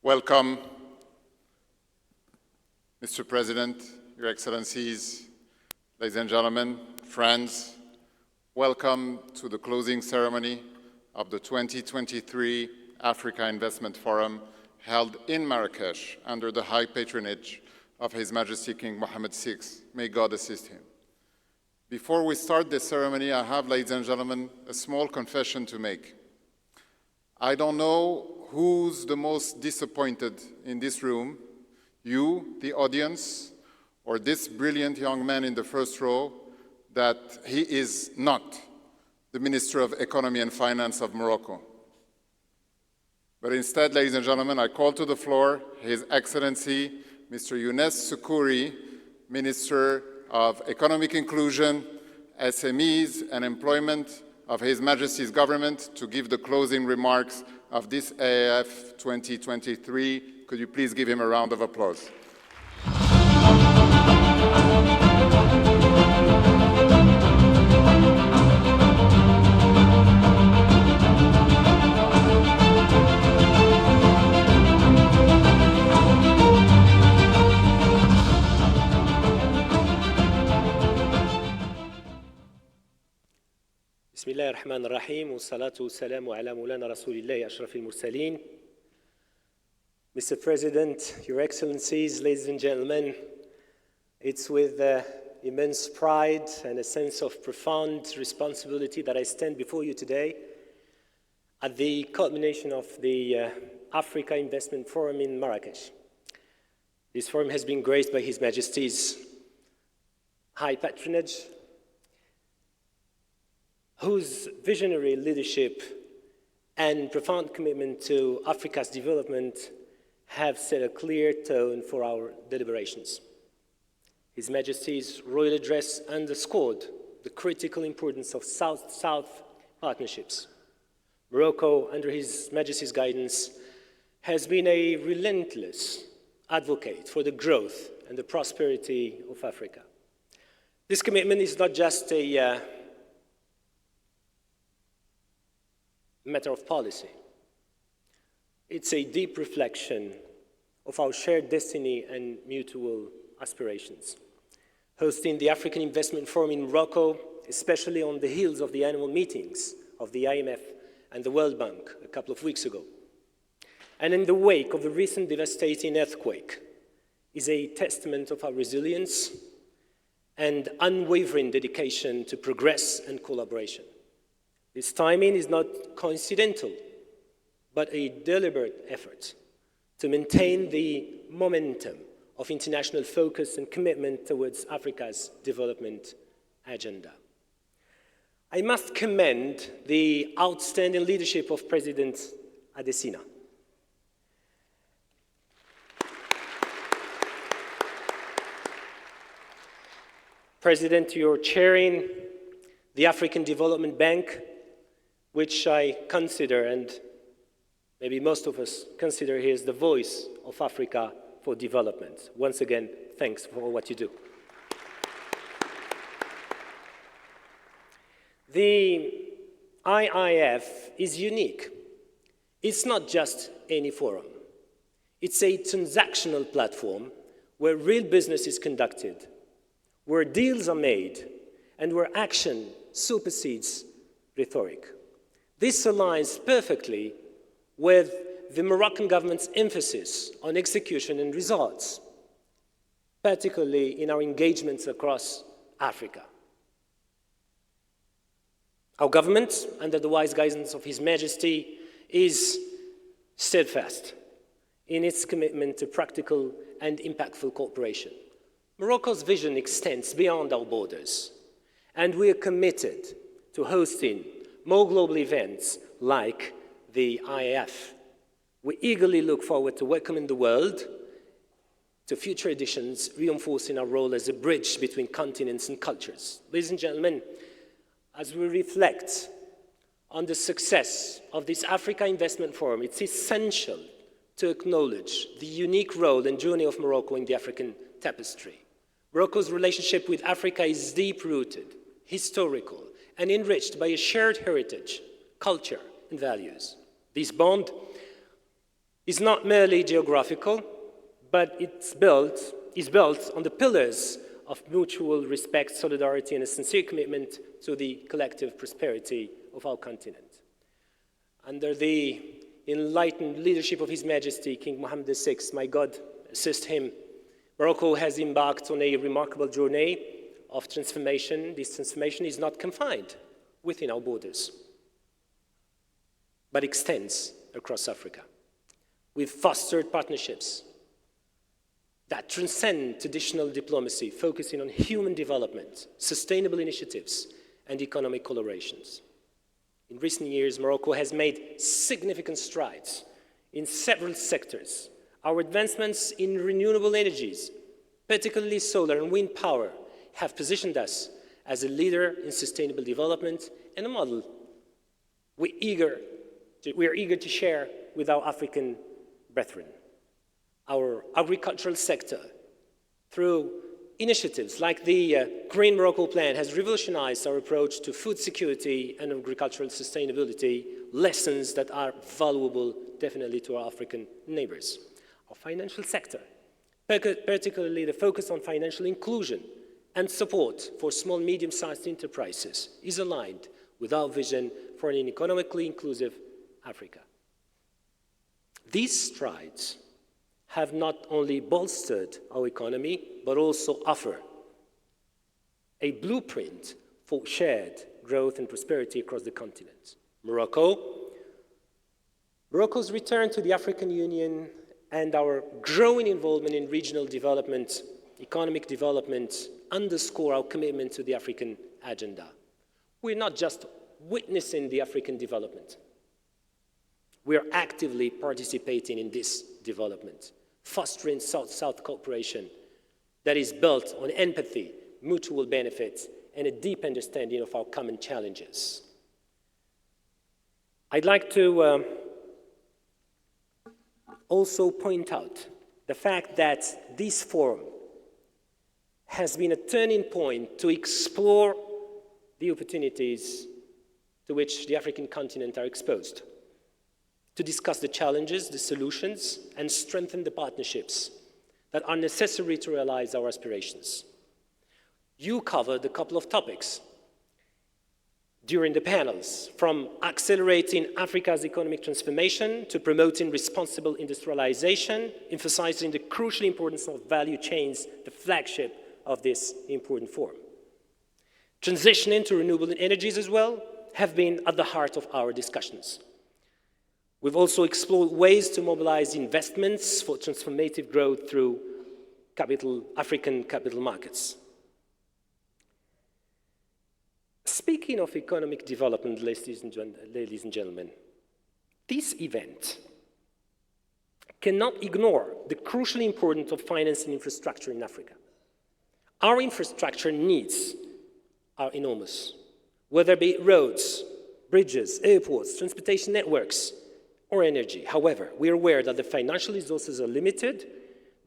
Welcome, Mr. President, Your Excellencies, ladies and gentlemen, friends. Welcome to the closing ceremony of the 2023 Africa Investment Forum held in Marrakesh under the high patronage of His Majesty King Mohammed VI. May God assist him. Before we start this ceremony, I have, ladies and gentlemen, a small confession to make. I don't know who's the most disappointed in this room, you, the audience, or this brilliant young man in the first row, that he is not the Minister of Economy and Finance of Morocco. But instead, ladies and gentlemen, I call to the floor His Excellency, Mr. Younes Soukouri, Minister of Economic Inclusion, SMEs and Employment of His Majesty's Government, to give the closing remarks of this AIF 2023. Could you please give him a round of applause? بسم الله الرحمن الرحيم والصلاة والسلام على مولانا رسول الله أشرف المرسلين. Mr. President, Your Excellencies, ladies and gentlemen, it's with immense pride and a sense of profound responsibility that I stand before you today at the culmination of the Africa Investment Forum in Marrakesh. This forum has been graced by His Majesty's high patronage, whose visionary leadership and profound commitment to Africa's development have set a clear tone for our deliberations. His Majesty's royal address underscored the critical importance of South-South partnerships. Morocco, under His Majesty's guidance, has been a relentless advocate for the growth and the prosperity of Africa. This commitment is not just a matter of policy. It's a deep reflection of our shared destiny and mutual aspirations. Hosting the African Investment Forum in Morocco, especially on the heels of the annual meetings of the IMF and the World Bank a couple of weeks ago, and in the wake of the recent devastating earthquake, is a testament of our resilience and unwavering dedication to progress and collaboration. This timing is not coincidental, but a deliberate effort to maintain the momentum of international focus and commitment towards Africa's development agenda. I must commend the outstanding leadership of President Adesina. President, you're chairing the African Development Bank, which I consider, and maybe most of us consider, he is the voice of Africa for development. Once again, thanks for what you do. The IIF is unique. It's not just any forum. It's a transactional platform where real business is conducted, where deals are made, and where action supersedes rhetoric. This aligns perfectly with the Moroccan government's emphasis on execution and results, particularly in our engagements across Africa. Our government, under the wise guidance of His Majesty, is steadfast in its commitment to practical and impactful cooperation. Morocco's vision extends beyond our borders, and we are committed to hosting more global events like the IIF. We eagerly look forward to welcoming the world to future editions, reinforcing our role as a bridge between continents and cultures. Ladies and gentlemen, as we reflect on the success of this Africa Investment Forum, it's essential to acknowledge the unique role and journey of Morocco in the African tapestry. Morocco's relationship with Africa is deep-rooted, historical, and enriched by a shared heritage, culture, and values. This bond is not merely geographical, but is built on the pillars of mutual respect, solidarity, and a sincere commitment to the collective prosperity of our continent. Under the enlightened leadership of His Majesty, King Mohammed VI, may God assist him, Morocco has embarked on a remarkable journey of transformation. This transformation is not confined within our borders, but extends across Africa. We've fostered partnerships that transcend traditional diplomacy, focusing on human development, sustainable initiatives, and economic collaborations. In recent years, Morocco has made significant strides in several sectors. Our advancements in renewable energies, particularly solar and wind power, have positioned us as a leader in sustainable development and a model we are eager to share with our African brethren. Our agricultural sector, through initiatives like the Green Morocco Plan, has revolutionized our approach to food security and agricultural sustainability, lessons that are valuable definitely to our African neighbors. Our financial sector, particularly the focus on financial inclusion and support for small and medium-sized enterprises, is aligned with our vision for an economically inclusive Africa. These strides have not only bolstered our economy, but also offer a blueprint for shared growth and prosperity across the continent. Morocco's return to the African Union and our growing involvement in regional development, economic development, underscore our commitment to the African agenda. We're not just witnessing the African development. We are actively participating in this development, fostering South-South cooperation that is built on empathy, mutual benefits, and a deep understanding of our common challenges. I'd like to also point out the fact that this forum has been a turning point to explore the opportunities to which the African continent are exposed, to discuss the challenges, the solutions, and strengthen the partnerships that are necessary to realize our aspirations. You covered a couple of topics during the panels, from accelerating Africa's economic transformation to promoting responsible industrialization, emphasizing the crucial importance of value chains, the flagship of this important forum. Transitioning to renewable energies as well have been at the heart of our discussions. We've also explored ways to mobilize investments for transformative growth through African capital markets. Speaking of economic development, ladies and gentlemen, this event cannot ignore the crucially importance of financing infrastructure in Africa. Our infrastructure needs are enormous, whether it be roads, bridges, airports, transportation networks, or energy. However, we are aware that the financial resources are limited.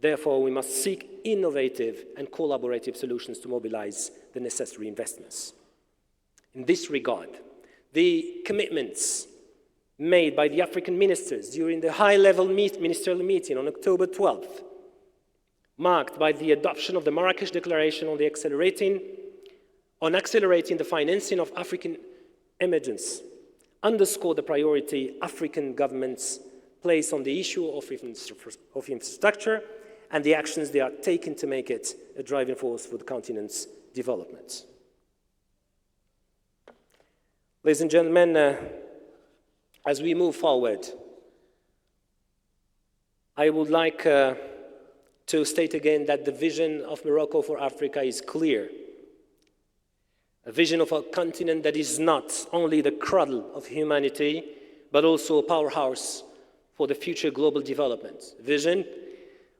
Therefore, we must seek innovative and collaborative solutions to mobilize the necessary investments. In this regard, the commitments made by the African ministers during the high-level ministerial meeting on October 12th, marked by the adoption of the Marrakesh Declaration on accelerating the financing of African emergence, underscore the priority African governments place on the issue of infrastructure and the actions they are taking to make it a driving force for the continent's development. Ladies and gentlemen, as we move forward, I would like to state again that the vision of Morocco for Africa is clear. A vision of a continent that is not only the cradle of humanity, but also a powerhouse for the future global development. A vision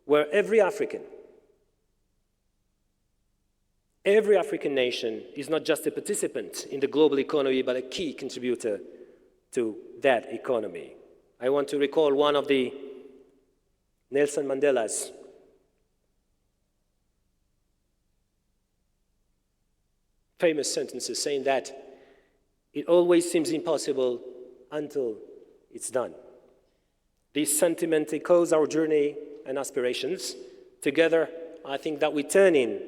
where every African nation is not just a participant in the global economy, but a key contributor to that economy. I want to recall one of the Nelson Mandela's famous sentences saying that it always seems impossible until it's done. This sentiment echoes our journey and aspirations. Together, I think that we turn in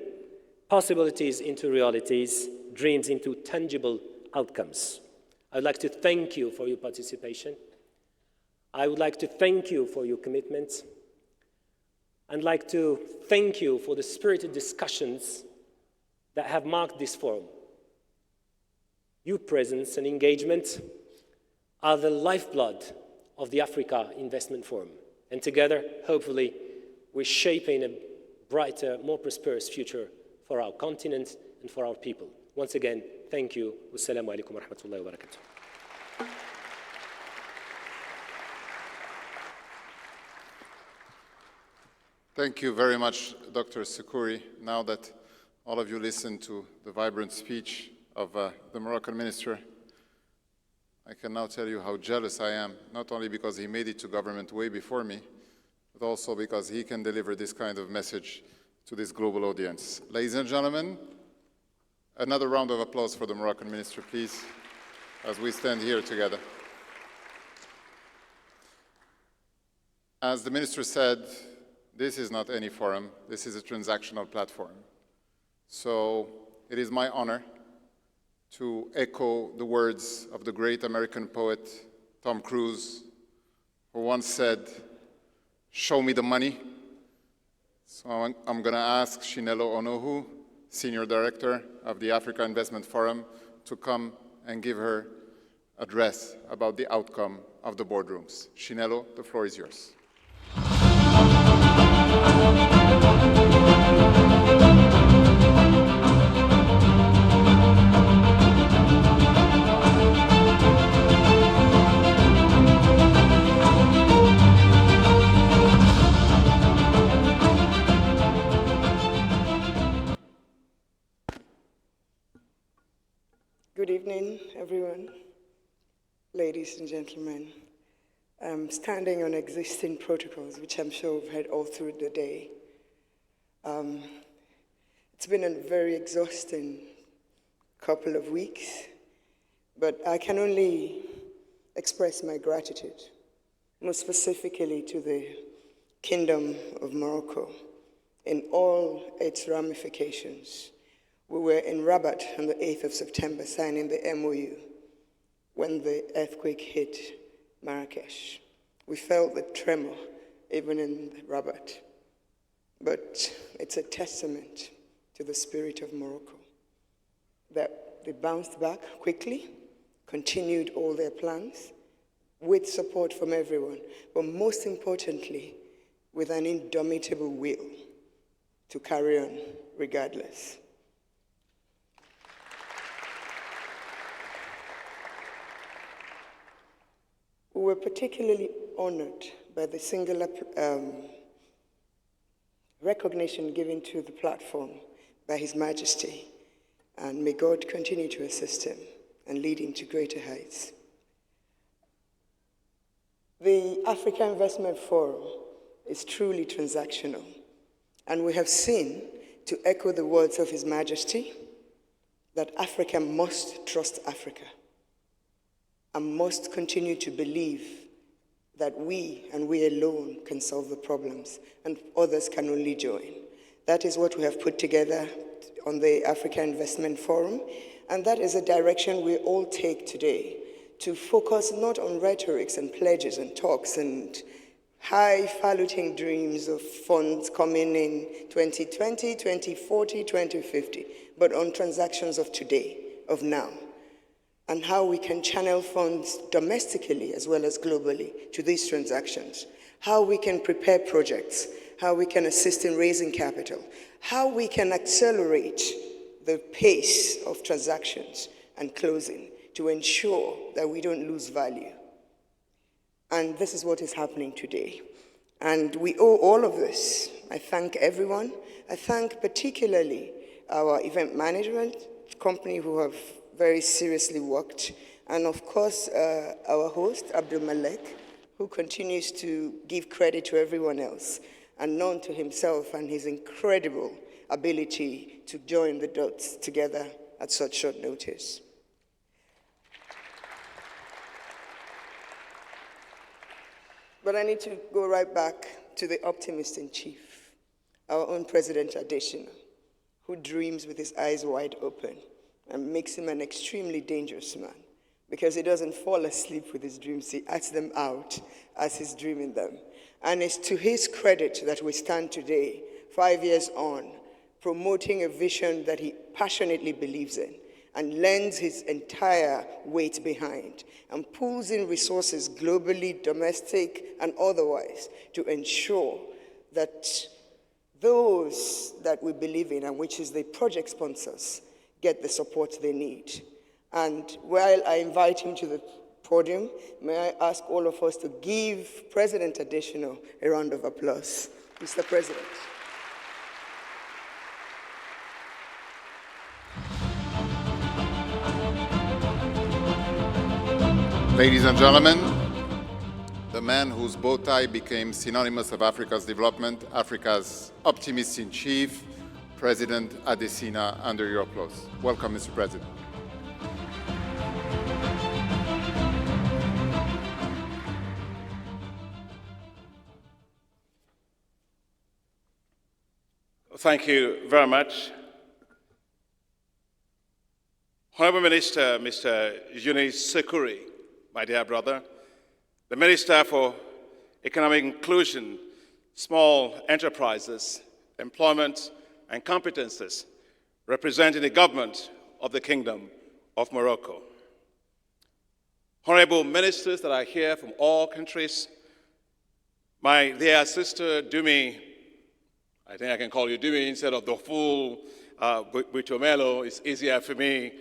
possibilities into realities, dreams into tangible outcomes. I'd like to thank you for your participation. I would like to thank you for your commitment. I'd like to thank you for the spirited discussions that have marked this forum. Your presence and engagement are the lifeblood of the Africa Investment Forum. And together, hopefully, we're shaping a brighter, more prosperous future for our continent and for our people. Once again, thank you. Wassalamu alaikum wa rahmatullahi wa barakatuh. Thank you very much, Dr. Sekouri. Now that all of you listened to the vibrant speech of the Moroccan minister, I can now tell you how jealous I am, not only because he made it to government way before me, but also because he can deliver this kind of message to this global audience. Ladies and gentlemen, another round of applause for the Moroccan minister, please, as we stand here together. As the minister said, this is not any forum, this is a transactional platform. So it is my honor to echo the words of the great American poet Tom Cruise, who once said, "Show me the money." So I'm going to ask Chinelo Onohu, Senior Director of the Africa Investment Forum, to come and give her address about the outcome of the boardrooms. Chinelo, the floor is yours. Good evening, everyone, ladies and gentlemen. I'm standing on existing protocols, which I'm sure we've heard all through the day. It's been a very exhausting couple of weeks, but I can only express my gratitude, most specifically to the Kingdom of Morocco in all its ramifications. We were in Rabat on the 8th of September signing the MOU when the earthquake hit Marrakesh. We felt the tremor even in Rabat. But it's a testament to the spirit of Morocco that they bounced back quickly, continued all their plans with support from everyone, but most importantly, with an indomitable will to carry on regardless. We were particularly honored by the singular recognition given to the platform by His Majesty, and may God continue to assist him and lead him to greater heights. The Africa Investment Forum is truly transactional, and we have seen, to echo the words of His Majesty, that Africa must trust Africa and must continue to believe that we and we alone can solve the problems and others can only join. That is what we have put together on the Africa Investment Forum, and that is a direction we all take today, to focus not on rhetorics and pledges and talks and highfalutin dreams of funds coming in 2020, 2040, 2050, but on transactions of today, of now, and how we can channel funds domestically as well as globally to these transactions, how we can prepare projects, how we can assist in raising capital, how we can accelerate the pace of transactions and closing to ensure that we don't lose value. And this is what is happening today. And we owe all of this. I thank everyone. I thank particularly our event management company who have very seriously worked, and of course our host, Abdul Malek, who continues to give credit to everyone else and known to himself and his incredible ability to join the dots together at such short notice. But I need to go right back to the optimist in chief, our own President Adesina, who dreams with his eyes wide open and makes him an extremely dangerous man because he doesn't fall asleep with his dreams. He acts them out as he's dreaming them. And it's to his credit that we stand today, 5 years on, promoting a vision that he passionately believes in and lends his entire weight behind and pulls in resources globally, domestic, and otherwise to ensure that those that we believe in, and which is the project sponsors, get the support they need. And while I invite him to the podium, may I ask all of us to give President Adesina a round of applause. Mr. President. Ladies and gentlemen, the man whose bow tie became synonymous of Africa's development, Africa's optimist-in-chief, President Adesina, under your applause. Welcome, Mr. President. Thank you very much. Honorable Minister, Mr. Eunice Sekuri, my dear brother, the Minister for Economic Inclusion, Small Enterprises, Employment and Competences, representing the government of the Kingdom of Morocco. Honorable ministers that are here from all countries, my dear sister Dumi, I think I can call you Dumi instead of the full Buitomelo, it's easier for me.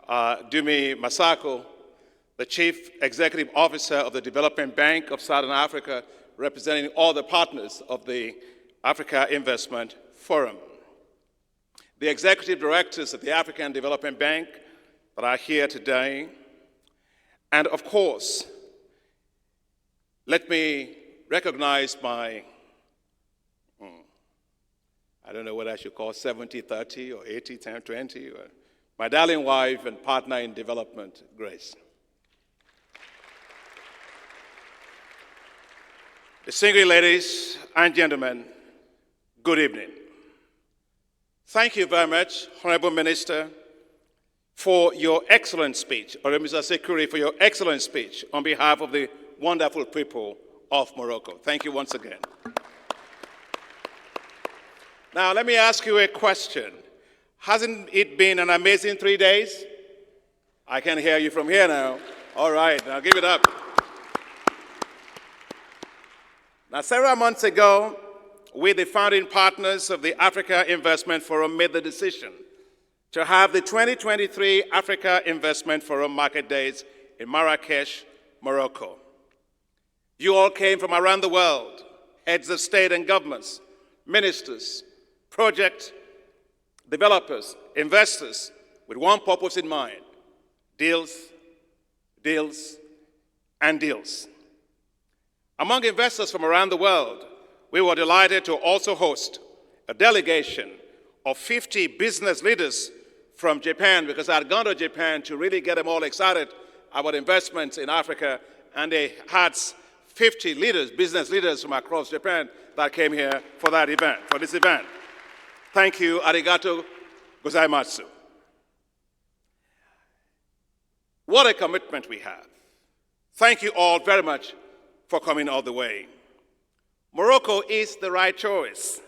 Dumi Masako, the Chief Executive Officer of the Development Bank of Southern Africa, representing all the partners of the Africa Investment Forum. The Executive Directors of the African Development Bank that are here today. And of course, let me recognize my I don't know what I should call 70-30 or 80-10-20, or my darling wife and partner in development, Grace. Distinguished ladies and gentlemen, good evening. Thank you very much, Honorable Minister, for your excellent speech, or Mr. Sekuri, for your excellent speech on behalf of the wonderful people of Morocco. Thank you once again. Now, let me ask you a question. Hasn't it been an amazing 3 days? I can hear you from here now. All right, now give it up. Now, several months ago, we, the founding partners of the Africa Investment Forum, made the decision to have the 2023 Africa Investment Forum Market Days in Marrakesh, Morocco. You all came from around the world, heads of state and governments, ministers, project developers, investors, with one purpose in mind: deals, deals, and deals. Among investors from around the world, we were delighted to also host a delegation of 50 business leaders from Japan, because I had gone to Japan to really get them all excited about investments in Africa, and they had 50 leaders, business leaders from across Japan that came here for that event, for this event. Thank you, arigato gozaimasu. What a commitment we have. Thank you all very much for coming all the way. Morocco is the right choice.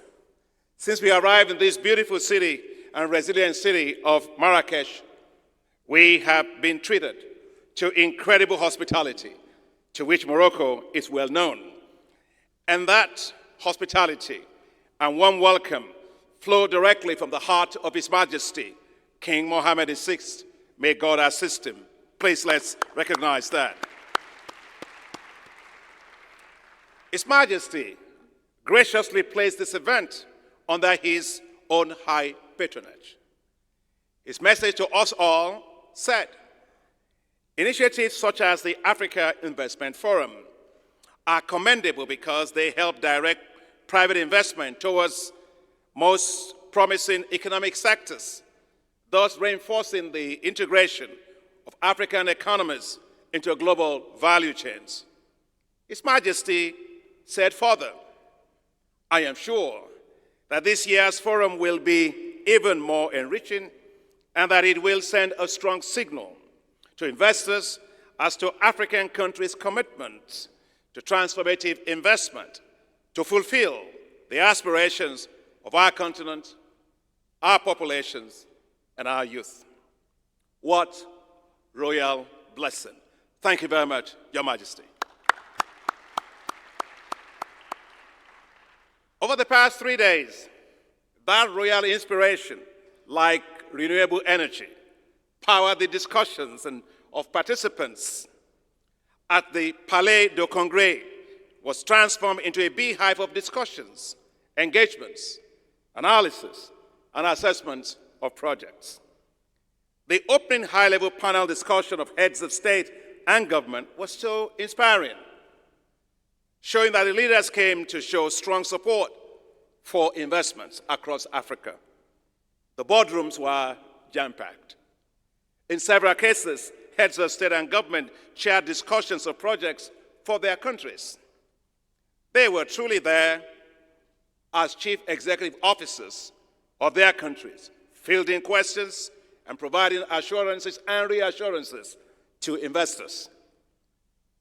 Since we arrived in this beautiful city and resilient city of Marrakesh, we have been treated to incredible hospitality, to which Morocco is well known. And that hospitality and warm welcome flow directly from the heart of His Majesty, King Mohammed VI. May God assist him. Please, let's recognize that. His Majesty graciously placed this event under his own high patronage. His message to us all said, initiatives such as the Africa Investment Forum are commendable because they help direct private investment towards most promising economic sectors, thus reinforcing the integration of African economies into global value chains. His Majesty said further, I am sure that this year's forum will be even more enriching and that it will send a strong signal to investors as to African countries' commitment to transformative investment to fulfill the aspirations of our continent, our populations, and our youth. What royal blessing. Thank you very much, Your Majesty. Over the past 3 days, that royal inspiration, like renewable energy, powered the discussions of participants at the Palais de Congrès, was transformed into a beehive of discussions, engagements, analysis, and assessments of projects. The opening high-level panel discussion of heads of state and government was so inspiring, showing that the leaders came to show strong support for investments across Africa. The boardrooms were jam-packed. In several cases, heads of state and government shared discussions of projects for their countries. They were truly there as chief executive officers of their countries, fielding questions and providing assurances and reassurances to investors.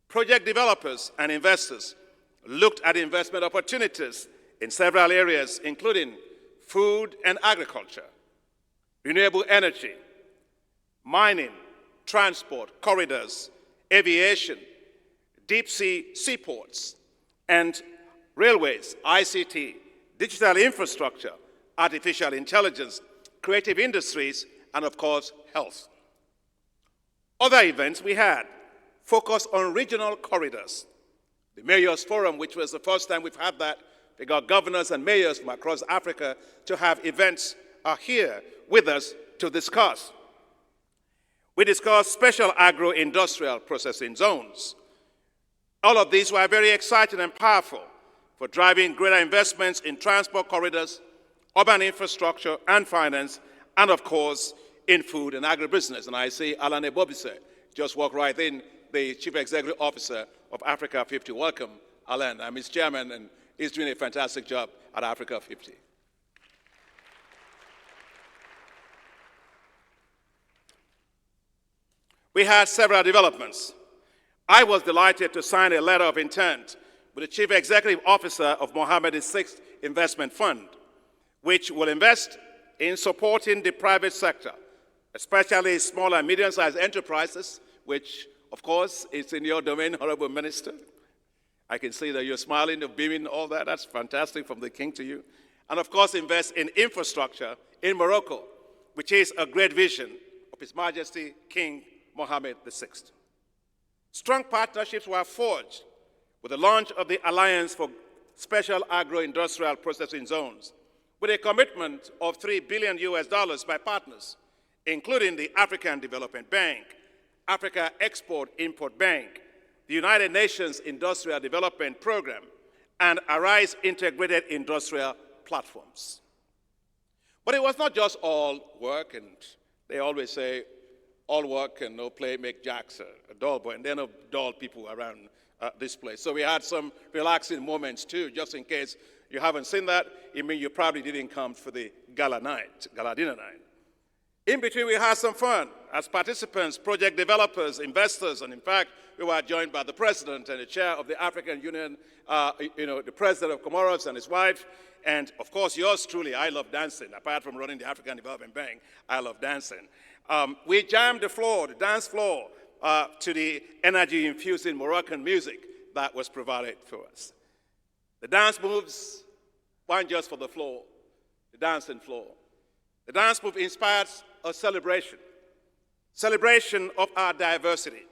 Project developers and investors looked at investment opportunities in several areas, including food and agriculture, renewable energy, mining, transport, corridors, aviation, deep-sea seaports, and railways, ICT, digital infrastructure, artificial intelligence, creative industries, and of course, health. Other events we had focused on regional corridors. The Mayors Forum, which was the first time we've had that, we got governors and mayors from across Africa to have events here with us to discuss. We discussed special agro-industrial processing zones. All of these were very exciting and powerful for driving greater investments in transport corridors, urban infrastructure and finance, and of course, in food and agribusiness. And I see Alan Ebobise just walk right in, the Chief Executive Officer of Africa 50. Welcome, Alan. I'm his chairman, and he's doing a fantastic job at Africa 50. We had several developments. I was delighted to sign a letter of intent with the Chief Executive Officer of Mohammed VI Investment Fund, which will invest in supporting the private sector, especially small and medium-sized enterprises, which, of course, is in your domain, Honorable Minister. I can see that you're smiling, you're beaming, all that. That's fantastic from the King to you. And, of course, invest in infrastructure in Morocco, which is a great vision of His Majesty King Mohammed VI. Strong partnerships were forged with the launch of the Alliance for Special Agro-Industrial Processing Zones, with a commitment of $3 billion by partners, including the African Development Bank, Africa Export-Import Bank, the United Nations Industrial Development Program, and Arise Integrated Industrial Platforms. But it was not just all work, and they always say, all work and no play make Jacks a dull boy, and there are no dull people around this place. So we had some relaxing moments too, just in case you haven't seen that. It means you probably didn't come for the gala dinner night. In between, we had some fun as participants, project developers, investors, and in fact, we were joined by the president and the chair of the African Union, the president of Comoros and his wife, and of course, yours truly. I love dancing. Apart from running the African Development Bank, I love dancing. We jammed the dance floor, to the energy-infusing Moroccan music that was provided for us. The dance moves weren't just for the floor, the dancing floor. The dance move inspires a celebration of our diversity,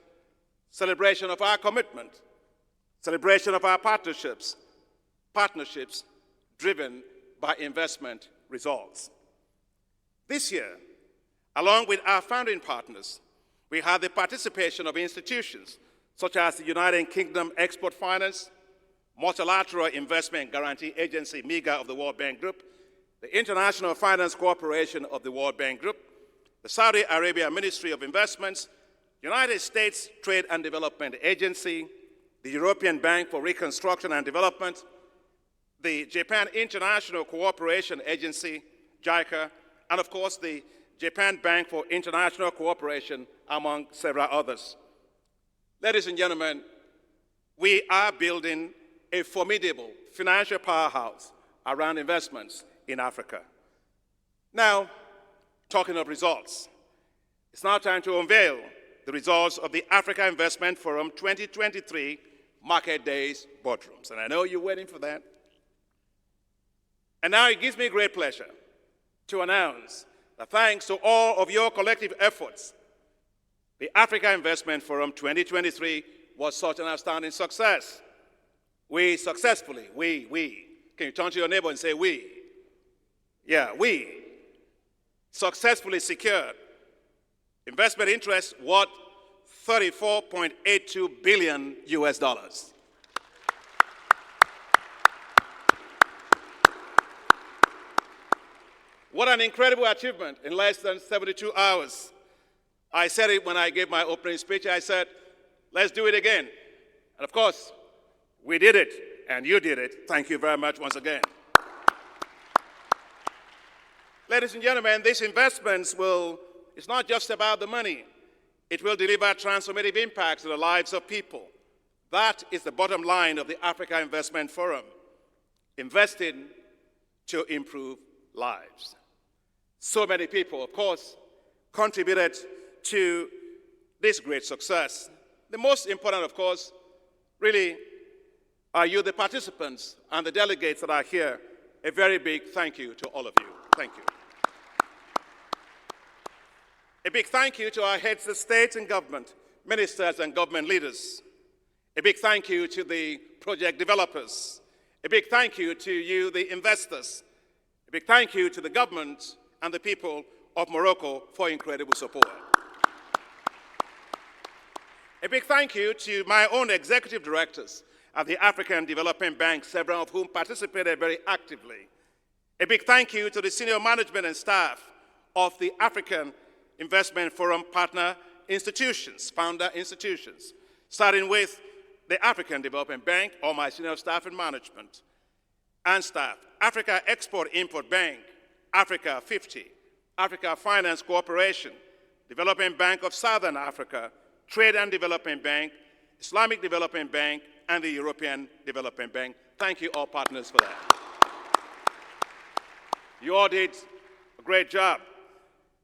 celebration of our commitment, celebration of our partnerships driven by investment results. This year, along with our founding partners, we had the participation of institutions such as the United Kingdom Export Finance, Multilateral Investment Guarantee Agency, MIGA of the World Bank Group, the International Finance Corporation of the World Bank Group, the Saudi Arabia Ministry of Investments, United States Trade and Development Agency, the European Bank for Reconstruction and Development, the Japan International Cooperation Agency, JICA, and of course the Japan Bank for International Cooperation, among several others. Ladies and gentlemen, we are building a formidable financial powerhouse around investments in Africa. Now, talking of results, it's now time to unveil the results of the Africa Investment Forum 2023 Market Days boardrooms. And I know you're waiting for that. And now it gives me great pleasure to announce that thanks to all of your collective efforts, the Africa Investment Forum 2023 was such an outstanding success. We successfully, can you turn to your neighbor and say we? Yeah, we successfully secured investment interest worth $34.82 billion US dollars. What an incredible achievement in less than 72 hours. I said it when I gave my opening speech. I said, let's do it again. And of course, we did it, and you did it. Thank you very much once again. Ladies and gentlemen, these investments it's not just about the money. It will deliver transformative impacts to the lives of people. That is the bottom line of the Africa Investment Forum, investing to improve lives. So many people, of course, contributed to this great success. The most important, of course, really are you, the participants, and the delegates that are here. A very big thank you to all of you. Thank you. A big thank you to our heads of state and government, ministers and government leaders. A big thank you to the project developers. A big thank you to you, the investors. A big thank you to the government and the people of Morocco for incredible support. A big thank you to my own executive directors at the African Development Bank, several of whom participated very actively. A big thank you to the senior management and staff of the African Investment Forum partner institutions, founder institutions, starting with the African Development Bank, all my senior staff and management, and staff, Africa Export-Import Bank, Africa 50, Africa Finance Corporation, Development Bank of Southern Africa, Trade and Development Bank, Islamic Development Bank, and the European Development Bank. Thank you all partners for that. You all did a great job.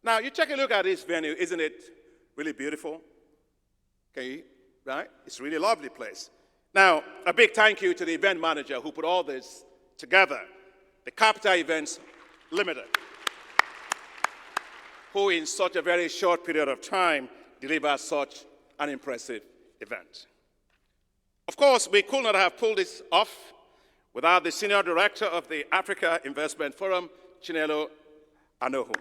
Now, you take a look at this venue. Isn't it really beautiful? Can you, right? It's a really lovely place. Now, a big thank you to the event manager who put all this together, the Capital Events Limited, who in such a very short period of time delivered such an impressive event. Of course, we could not have pulled this off without the Senior Director of the Africa Investment Forum, Chinelo Anohu.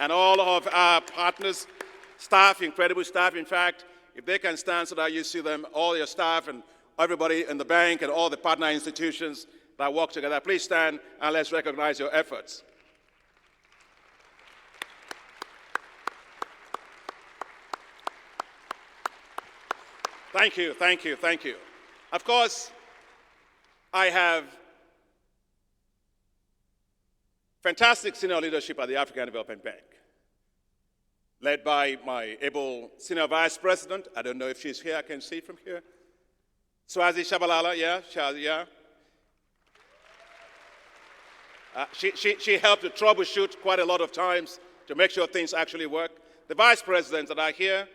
And all of our partners, staff, incredible staff. In fact, if they can stand so that you see them, all your staff and everybody in the bank and all the partner institutions that work together, please stand and let's recognize your efforts. Thank you, thank you, thank you. Of course, I have fantastic senior leadership at the African Development Bank, led by my able Senior Vice President. I don't know if she's here, I can see from here. Swazi Shabalala, yeah, yeah. She helped to troubleshoot quite a lot of times to make sure things actually work. The Vice Presidents that are here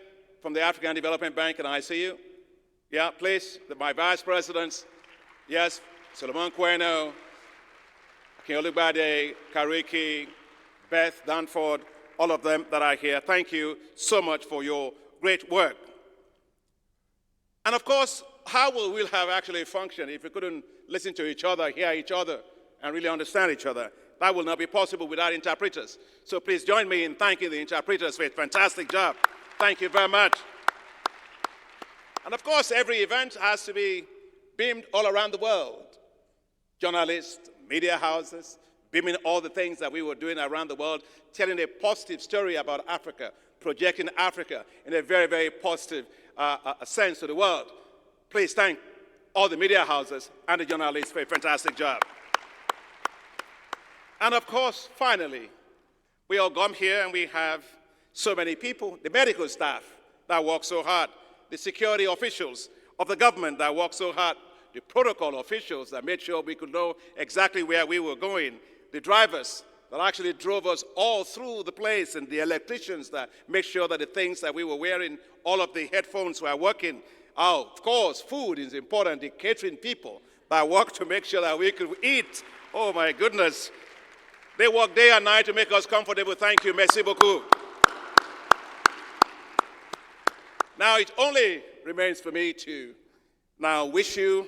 from the African Development Bank, and I see you. Yeah, please, my Vice Presidents. Yes, Solomon Queno, Akinolubade, Kariki, Beth, Danford, all of them that are here. Thank you so much for your great work. And of course, how will we have actually functioned if we couldn't listen to each other, hear each other, and really understand each other? That will not be possible without interpreters. So please join me in thanking the interpreters for a fantastic job. Thank you very much. And of course, every event has to be beamed all around the world. Journalists, media houses, beaming all the things that we were doing around the world, telling a positive story about Africa, projecting Africa in a very, very positive sense to the world. please thank all the media houses and the journalists for a fantastic job. And of course, finally, we all come here and we have so many people, the medical staff that work so hard, the security officials of the government that work so hard, the protocol officials that made sure we could know exactly where we were going, the drivers that actually drove us all through the place, and the electricians that make sure that the things that we were wearing, all of the headphones were working. Oh, of course, food is important. The catering people that work to make sure that we could eat. Oh, my goodness. They work day and night to make us comfortable. Thank you. Merci beaucoup. Now, it only remains for me to now wish you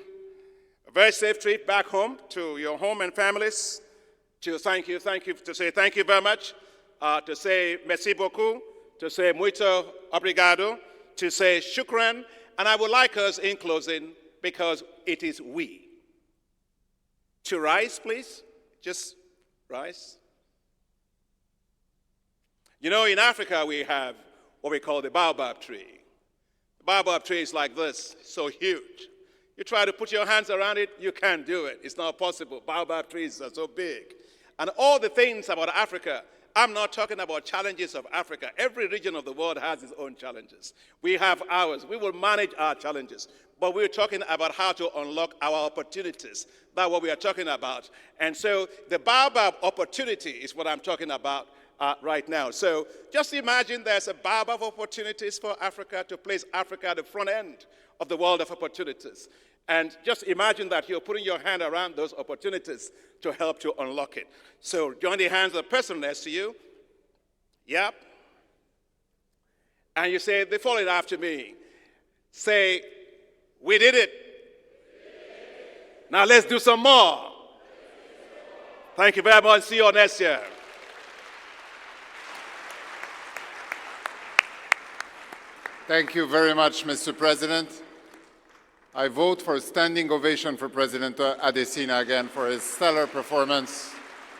a very safe trip back home to your home and families, to say thank you very much, to say merci beaucoup, to say muito obrigado, to say shukran, and I would like us in closing, because it is we. To rise, please, just rise. You know, in Africa we have what we call the baobab tree. The baobab tree is like this, so huge. You try to put your hands around it, you can't do it. It's not possible. Baobab trees are so big. And all the things about Africa, I'm not talking about challenges of Africa. Every region of the world has its own challenges. We have ours. We will manage our challenges. But we're talking about how to unlock our opportunities. That's what we are talking about. And so the baobab opportunity is what I'm talking about right now. So just imagine there's a baobab opportunities for Africa, to place Africa at the front end of the world of opportunities. And just imagine that you're putting your hand around those opportunities to help to unlock it. So join the hands of the person next to you. Yep. And you say, they follow it after me. Say, we did it. Now let's do some more. Thank you very much. See you all next year. Thank you very much, Mr. President. I vote for a standing ovation for President Adesina again for his stellar performance.